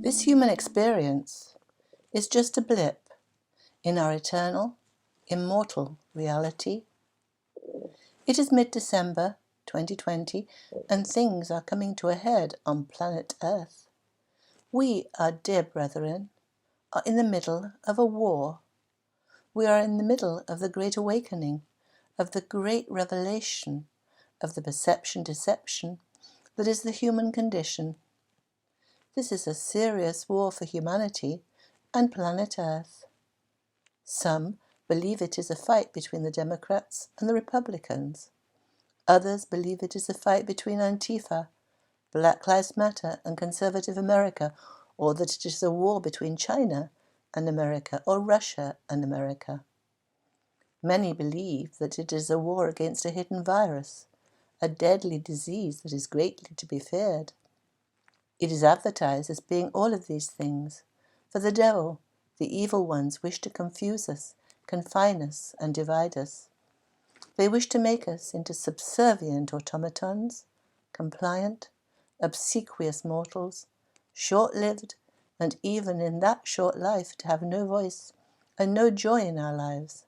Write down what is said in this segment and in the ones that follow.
This human experience is just a blip in our eternal, immortal reality. It is mid-December 2020 and things are coming to a head on planet Earth. We, our dear brethren, are in the middle of a war. We are in the middle of the Great Awakening, of the Great Revelation, of the perception-deception that is the human condition. This is a serious war for humanity and planet Earth. Some believe it is a fight between the Democrats and the Republicans. Others believe it is a fight between Antifa, Black Lives Matter and conservative America, or that it is a war between China and America or Russia and America. Many believe that it is a war against a hidden virus, a deadly disease that is greatly to be feared. It is advertised as being all of these things, for the devil, the evil ones, wish to confuse us, confine us, and divide us. They wish to make us into subservient automatons, compliant, obsequious mortals, short-lived, and even in that short life to have no voice and no joy in our lives.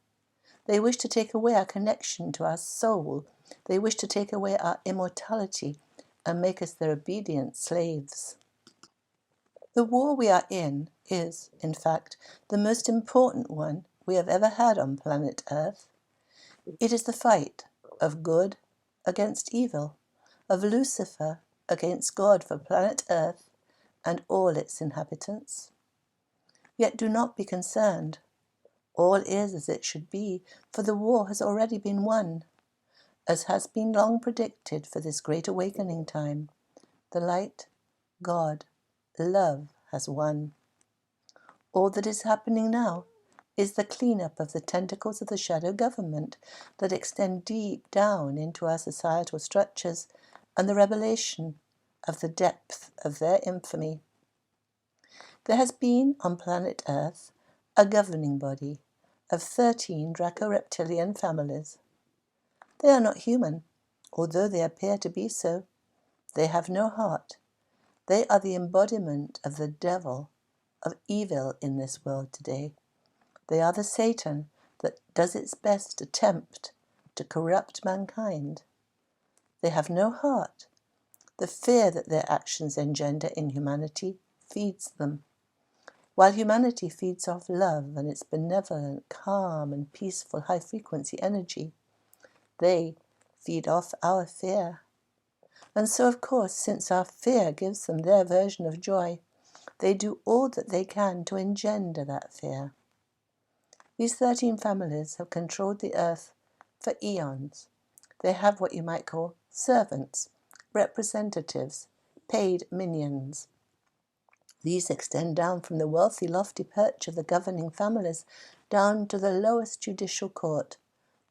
They wish to take away our connection to our soul. They wish to take away our immortality and make us their obedient slaves. The war we are in is, in fact, the most important one we have ever had on planet Earth. It is the fight of good against evil, of Lucifer against God for planet Earth and all its inhabitants. Yet do not be concerned. All is as it should be, for the war has already been won, as has been long predicted for this great awakening time. The light, God, love has won. All that is happening now is the cleanup of the tentacles of the shadow government that extend deep down into our societal structures and the revelation of the depth of their infamy. There has been on planet Earth a governing body of 13 Draco-reptilian families. They are not human, although they appear to be so. They have no heart. They are the embodiment of the devil, of evil in this world today. They are the Satan that does its best to tempt, to corrupt mankind. They have no heart. The fear that their actions engender in humanity feeds them. While humanity feeds off love and its benevolent, calm and peaceful high-frequency energy, they feed off our fear. And so, of course, since our fear gives them their version of joy, they do all that they can to engender that fear. These 13 families have controlled the earth for eons. They have what you might call servants, representatives, paid minions. These extend down from the wealthy, lofty perch of the governing families down to the lowest judicial court,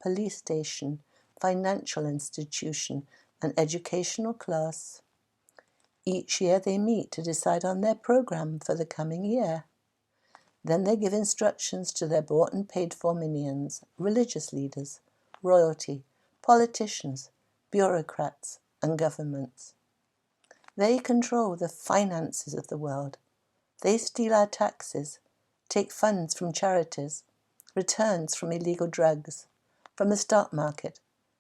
police station, financial institution, and educational class. Each year they meet to decide on their program for the coming year. Then they give instructions to their bought and paid for minions, religious leaders, royalty, politicians, bureaucrats, and governments. They control the finances of the world. They steal our taxes, take funds from charities, returns from illegal drugs, from the stock market,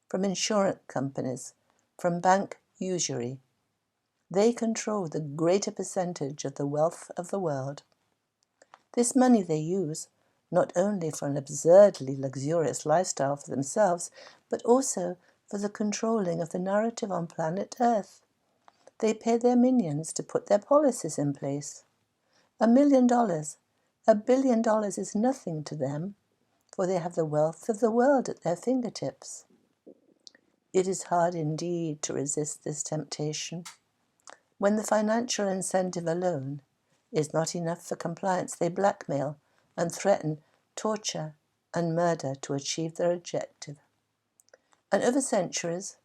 from insurance companies, from bank usury. They control the greater percentage of the wealth of the world. This money they use not only for an absurdly luxurious lifestyle for themselves, but also for the controlling of the narrative on planet Earth. They pay their minions to put their policies in place. $1 million, $1 billion is nothing to them, for they have the wealth of the world at their fingertips. It is hard indeed to resist this temptation. When the financial incentive alone is not enough for compliance, they blackmail and threaten torture and murder to achieve their objective. And over centuries,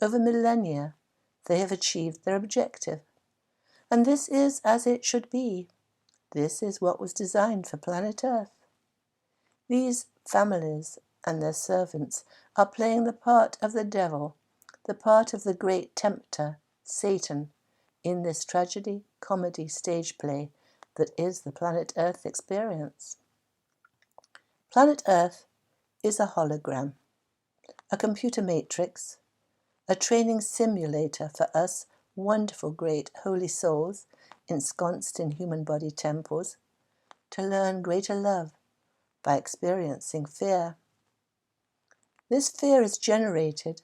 over millennia, they have achieved their objective. And this is as it should be. This is what was designed for planet Earth. These families and their servants are playing the part of the devil, the part of the great tempter, Satan, in this tragedy, comedy, stage play that is the planet Earth experience. Planet Earth is a hologram, a computer matrix, a training simulator for us wonderful great holy souls ensconced in human body temples to learn greater love by experiencing fear. This fear is generated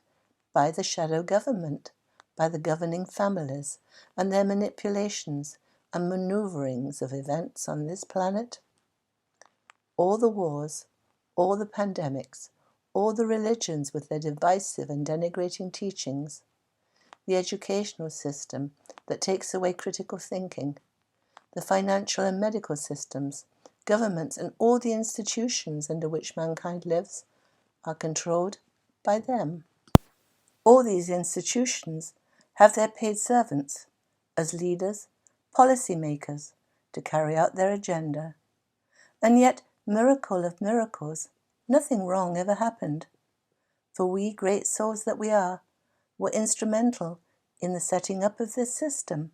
by the shadow government, by the governing families and their manipulations and maneuverings of events on this planet. All the wars, all the pandemics, all the religions with their divisive and denigrating teachings, the educational system that takes away critical thinking, the financial and medical systems, governments and all the institutions under which mankind lives are controlled by them. All these institutions have their paid servants as leaders, policy makers to carry out their agenda. And yet, miracle of miracles, nothing wrong ever happened. For we, great souls that we are, were instrumental in the setting up of this system.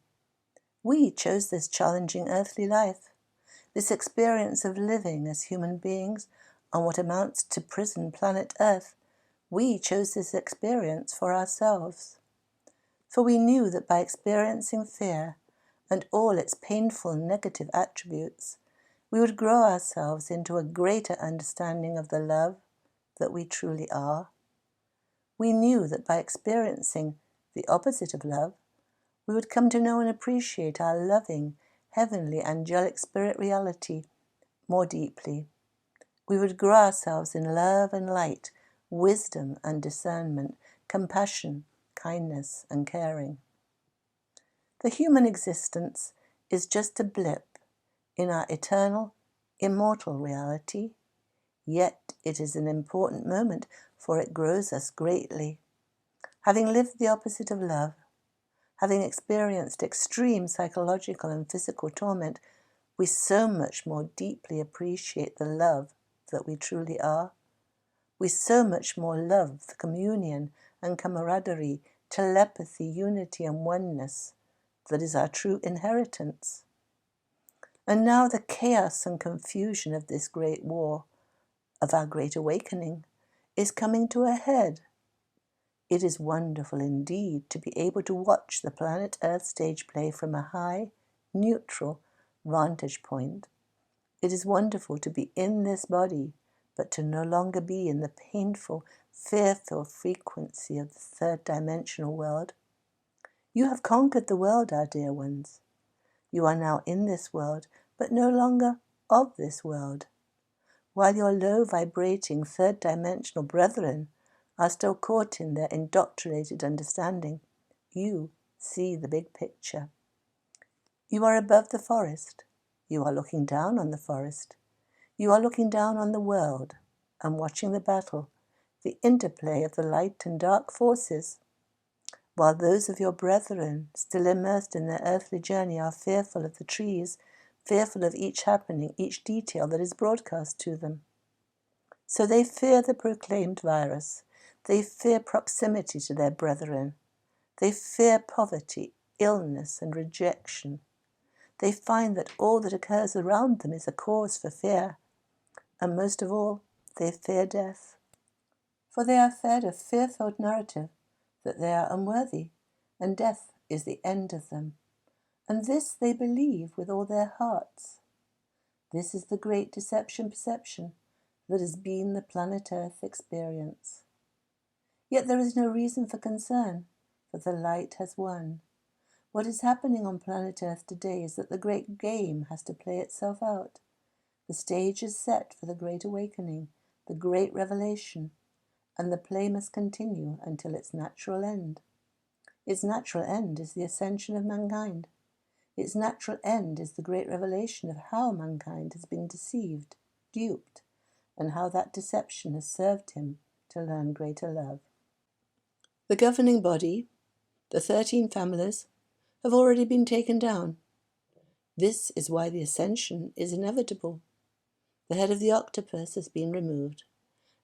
We chose this challenging earthly life, this experience of living as human beings on what amounts to prison planet Earth. We chose this experience for ourselves. For we knew that by experiencing fear and all its painful negative attributes, we would grow ourselves into a greater understanding of the love that we truly are. We knew that by experiencing the opposite of love, we would come to know and appreciate our loving, heavenly, angelic spirit reality more deeply. We would grow ourselves in love and light, wisdom and discernment, compassion, kindness and caring. The human existence is just a blip in our eternal, immortal reality, yet it is an important moment, for it grows us greatly. Having lived the opposite of love, having experienced extreme psychological and physical torment, we so much more deeply appreciate the love that we truly are. We so much more love the communion and camaraderie, telepathy, unity and oneness that is our true inheritance. And now the chaos and confusion of this great war, of our great awakening, is coming to a head. It is wonderful indeed to be able to watch the planet Earth stage play from a high, neutral vantage point. It is wonderful to be in this body, but to no longer be in the painful, fearful frequency of the third dimensional world. You have conquered the world, our dear ones. You are now in this world, but no longer of this world. While your low vibrating third dimensional brethren are still caught in their indoctrinated understanding, you see the big picture. You are above the forest. You are looking down on the forest. You are looking down on the world and watching the battle, the interplay of the light and dark forces. While those of your brethren, still immersed in their earthly journey, are fearful of the trees, fearful of each happening, each detail that is broadcast to them. So they fear the proclaimed virus. They fear proximity to their brethren. They fear poverty, illness, and rejection. They find that all that occurs around them is a cause for fear. And most of all, they fear death. For they are fed a fear-filled narrative that they are unworthy, and death is the end of them. And this they believe with all their hearts. This is the great deception perception that has been the planet Earth experience. Yet there is no reason for concern, for the light has won. What is happening on planet Earth today is that the great game has to play itself out. The stage is set for the great awakening, the great revelation, and the play must continue until its natural end. Its natural end is the ascension of mankind. Its natural end is the great revelation of how mankind has been deceived, duped, and how that deception has served him to learn greater love. The governing body, the 13 families, have already been taken down. This is why the ascension is inevitable. The head of the octopus has been removed.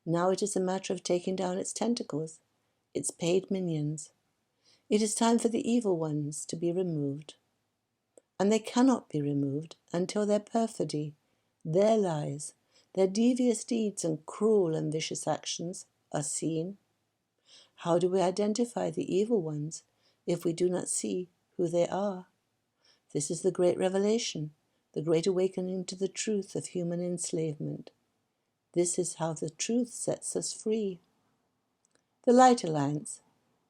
Now it is a matter of taking down its tentacles, its paid minions. It is time for the evil ones to be removed. and they cannot be removed until their perfidy, their lies, their devious deeds and cruel and vicious actions are seen. How do we identify the evil ones if we do not see who they are? This is the great revelation, the great awakening to the truth of human enslavement. This is how the truth sets us free. The Light Alliance,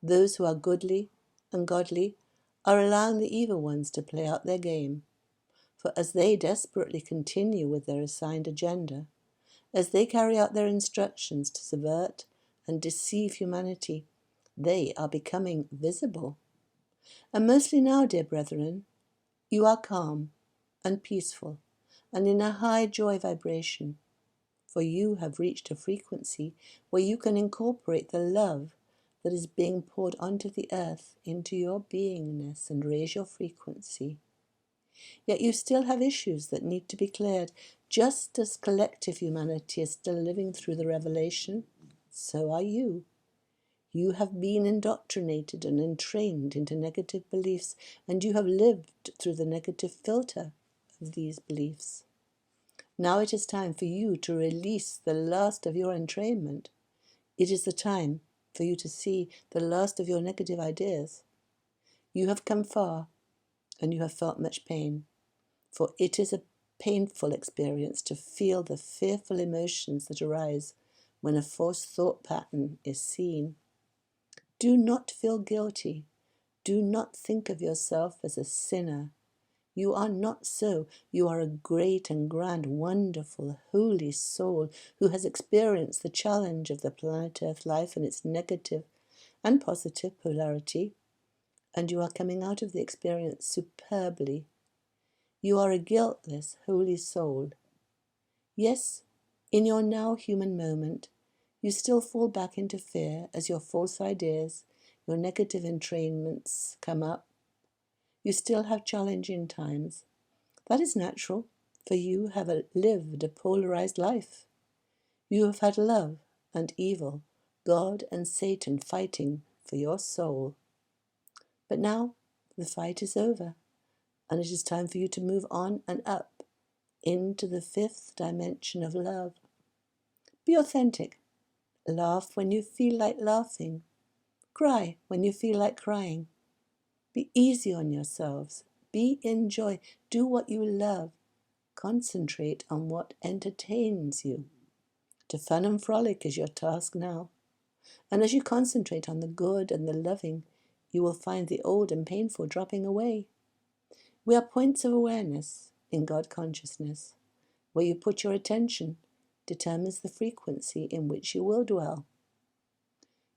those who are goodly and godly, are allowing the evil ones to play out their game. For as they desperately continue with their assigned agenda, as they carry out their instructions to subvert and deceive humanity, they are becoming visible. And mostly now, dear brethren, you are calm and peaceful and in a high joy vibration, for you have reached a frequency where you can incorporate the love that is being poured onto the earth into your beingness and raise your frequency. Yet you still have issues that need to be cleared. Just as collective humanity is still living through the revelation, so are you. You have been indoctrinated and entrained into negative beliefs, and you have lived through the negative filter of these beliefs. Now it is time for you to release the last of your entrainment. It is the time for you to see the last of your negative ideas. You have come far, and you have felt much pain, for it is a painful experience to feel the fearful emotions that arise when a false thought pattern is seen. Do not feel guilty. Do not think of yourself as a sinner. You are not so. You are a great and grand, wonderful, holy soul who has experienced the challenge of the planet Earth life and its negative and positive polarity, and you are coming out of the experience superbly. You are a guiltless, holy soul. Yes, in your now human moment, you still fall back into fear as your false ideas, your negative entrainments come up. You still have challenging times. That is natural, for you have lived a polarized life. You have had love and evil, God and Satan fighting for your soul. But now the fight is over, and it is time for you to move on and up into the fifth dimension of love. Be authentic. Laugh when you feel like laughing. Cry when you feel like crying. Be easy on yourselves. Be in joy. Do what you love. Concentrate on what entertains you. To fun and frolic is your task now. And as you concentrate on the good and the loving, you will find the old and painful dropping away. We are points of awareness in God consciousness. Where you put your attention determines the frequency in which you will dwell.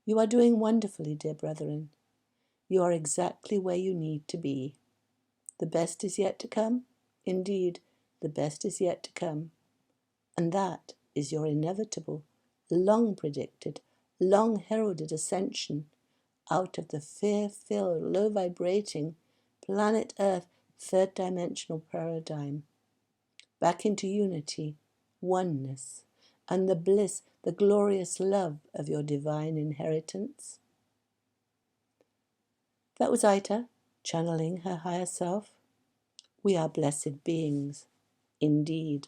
You are doing wonderfully, dear brethren. You are exactly where you need to be. The best is yet to come. Indeed, the best is yet to come. And that is your inevitable, long predicted, long heralded ascension out of the fear-filled, low-vibrating, planet Earth, third-dimensional paradigm, back into unity, oneness, and the bliss, the glorious love of your divine inheritance. That was Aita, channeling her higher self. We are blessed beings, indeed.